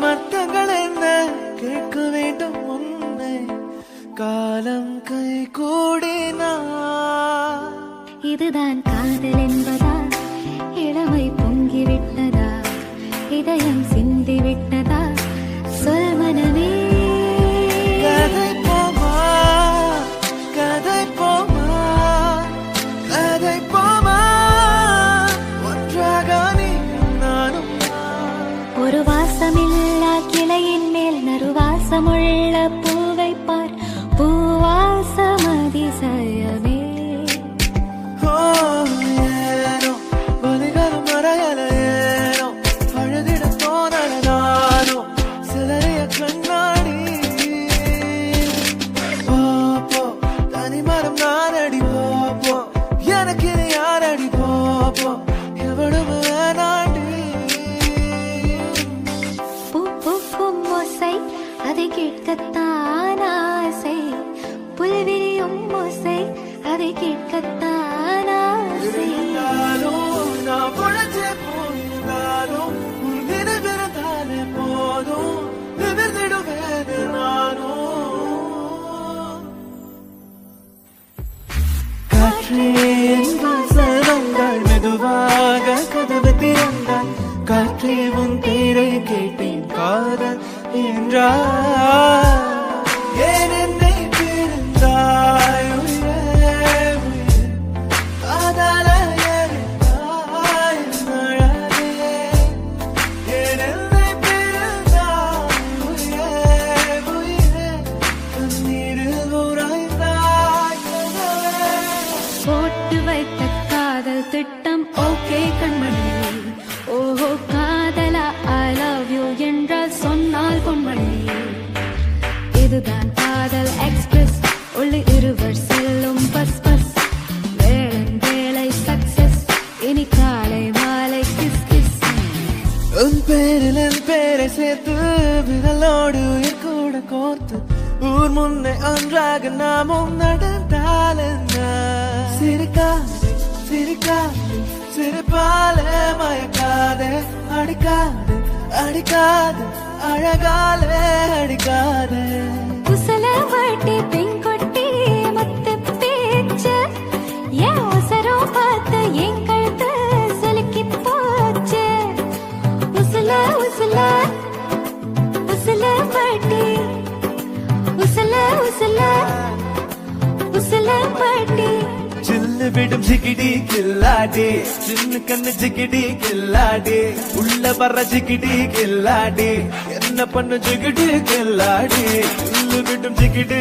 அர்த்தங்கள் என்ன கேட்க வேண்டும் உன்னை காலம் கை கூடினா இதுதான் காதல் என்பதா இளமை பொங்கிவிட்டதா இதயம் சிந்திவிட்டதா சொல் மனமே கதை போமா கதை போமா கதை போமா ஒன்றாக நீ நானும் ஒரு வாசமில்லா கிளையின் மேல் நறுவாசமுள்ள பூவை பார் பூவாசம் அதிசயமே ஏனோ வலிகளும் மறையல ஏனோ அழுதிட தோணல நானோ சிலரைய கண்ணாடி போப்போ தனிமரம் நானடி போப்போ எனக்கு இது யாரடி போப்போ எவ்வளவு வேணாண்டி பூ பூக்கும் ஓசை அதை கேட்கத்தான் ஆசை புல்விரியும் ஓசை அதை கேட்கத்தான் ஆசை நான் பொழைச்சே போயிருந்தாலும் ஒரு நினைவிருந்தாலே போதும் நிமிர்ந்திடுவேது நானும் காற்றே எங்கள் செல்வங்கள் மெதுவாக கதவு திறந்தால் காற்றே உன் பேரை கேட்டேன் காதல் என்றார் ஏன் என்னை பிரிந்தாய் உயிரே உயிரே காதல எரித்தாய் மழவே ஏன் என்னை பிரிந்தாய் உயிரே உயிரே கண்ணீரில் உறைந்தாய் கனவே போட்டு வைத்த காதல் திட்டம் ஓகே கண்மணி ஓஹோ காதலா ஐ லவ் யூ என்றால் சொன்னால் பொன்மணி இதுதான் காதல் எக்ஸ்பிரஸ் உள்ளே இருவர் செல்லும் பஸ் பஸ் வேளை சக்சஸ் இனி காலை மாலை கிஸ் கிஸ் உன் பேரில் என் பேரை சேர்த்து விரலோடு உயிர் கூட கோர்த்து ஊர் முன்னே ஒன்றாக நாமும் நடந்தால் என்ன சிரிக்காதே சிரிக்காதே சிரிப்பாலே மயக்காதே அடிக்காதே அடிக்காதே அழகாலே அடிக்காதே குசல வாட்டி பெண் கொட்டி மத்த பேச்சு ஏன் அவசரம் பார்த்து என் கழுத்து சிலுக்கி போச்சு உசல உசல உசல வாட்டி உசல உசல உசல வாட்டி சில்லு விடும் ஜிகிடி கில்லாடி சின்ன கண்ணு ஜிகிடி கில்லாடி உள்ள வர்ற ஜிகிடி கில்லாடி என்ன பண்ண ஜிகிடி கில்லாடி சில்லு விடும் ஜிகிடி